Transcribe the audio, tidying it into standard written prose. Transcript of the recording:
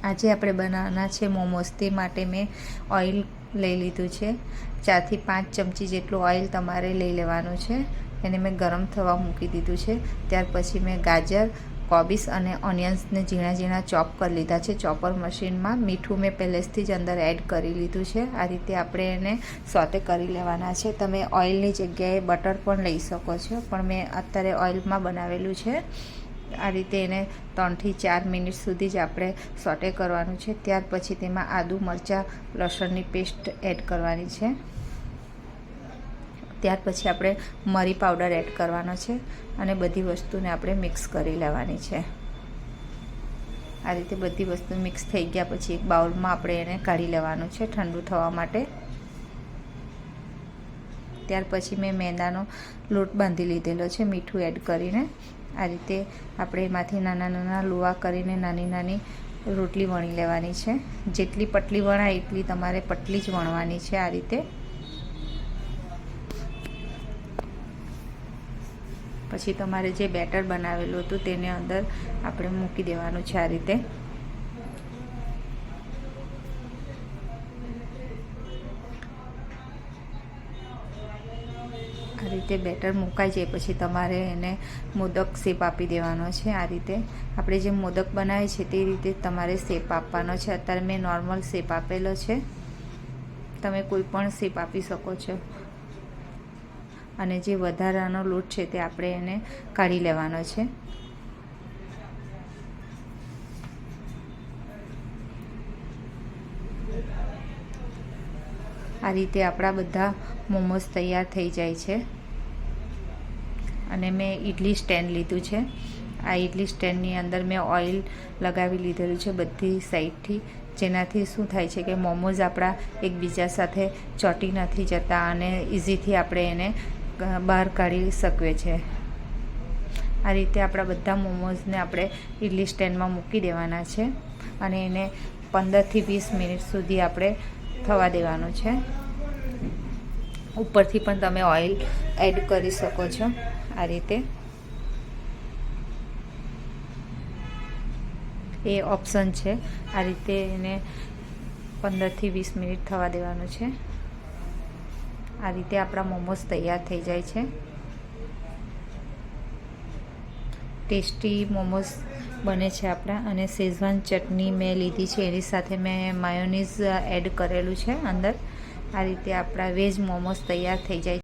આજે આપણે બનાવવાના છે મોમોસ. તે માટે મેં ઓઇલ લઈ લીધું છે. 4 થી 5 ચમચી જેટલું ઓઇલ તમારે લઈ લેવાનું છે. એને મેં ગરમ થવા મૂકી દીધું છે. ત્યાર પછી મેં ગાજર, કોબીસ અને ઓનિયન્સને ઝીણા ઝીણા ચોપ કરી લીધા છે ચોપર મશીનમાં. મીઠું મેં પહેલેથી જ અંદર એડ કરી લીધું છે. આ રીતે આપણે એને સોતે કરી લેવાના છે. તમે ઓઇલની જગ્યાએ બટર પણ લઈ શકો છો, પણ મેં અત્યારે ઓઇલમાં બનાવેલું છે. આ રીતે એને 3 થી 4 મિનિટ સુધી જ આપણે સોટે કરવાનું છે. ત્યાર પછી તેમાં આદુ, મરચાં, લસણની પેસ્ટ એડ કરવાની છે. ત્યાર પછી આપણે મરી પાવડર એડ કરવાનો છે અને બધી વસ્તુને આપણે મિક્સ કરી લેવાની છે. આ રીતે બધી વસ્તુ મિક્સ થઈ ગયા પછી એક બાઉલમાં આપણે એને કાઢી લેવાનું છે ઠંડુ થવા માટે. ત્યાર પછી મેં મેંદાનો લોટ બાંધી લીધેલો છે મીઠું એડ કરીને. આ રીતે આપણે એમાંથી નાના નાના લુવા કરીને નાની નાની રોટલી વણી લેવાની છે. જેટલી પતલી વણાય એટલી તમારે પતલી જ વણવાની છે. આ રીતે પછી તમારે જે બેટર બનાવેલું હતું તેને અંદર આપણે મૂકી દેવાનું છે. આ રીતે બેટર મુકાઈ જાય પછી તમારે એને મોદક શેપ આપી દેવાનો છે. આ રીતે આપણે જે મોદક બનાવીએ છીએ તે રીતે તમારે શેપ આપવાનો છે. અત્યારે મેં નોર્મલ શેપ આપેલો છે, તમે કોઈ પણ શેપ આપી શકો છો. અને જે વધારાનો લોટ છે તે આપણે એને કાઢી લેવાનો છે. આ રીતે આપણા બધા મોમોસ તૈયાર થઈ જાય છે. અને મેં ઇડલી સ્ટેન્ડ લીધું છે. આ ઇડલી સ્ટેન્ડની અંદર મેં ઓઇલ લગાવી લીધેલું છે બધી સાઈડથી, જેનાથી શું થાય છે કે મોમોઝ આપણા એકબીજા સાથે ચોંટી નથી જતા અને ઇઝીથી આપણે એને બહાર કાઢી શકીએ છીએ. આ રીતે આપણા બધા મોમોઝને આપણે ઇડલી સ્ટેન્ડમાં મૂકી દેવાના છે અને એને 15 થી 20 મિનિટ સુધી આપણે થવા દેવાનું છે. ઉપરથી પણ તમે ઓઇલ એડ કરી શકો છો. આ રીતે એ ઓપ્શન છે. આ રીતે એને 15 થી 20 મિનિટ થવા દેવાનું છે. આ રીતે આપણા મોમોસ તૈયાર થઈ જાય છે. ટેસ્ટી મોમોસ બને છે આપણા. અને શેઝવાન ચટણી મેં લીધી છે, એની સાથે મેં માયોનીઝ એડ કરેલું છે અંદર. આ રીતે આપણા વેજ મોમોસ તૈયાર થઈ જાય છે.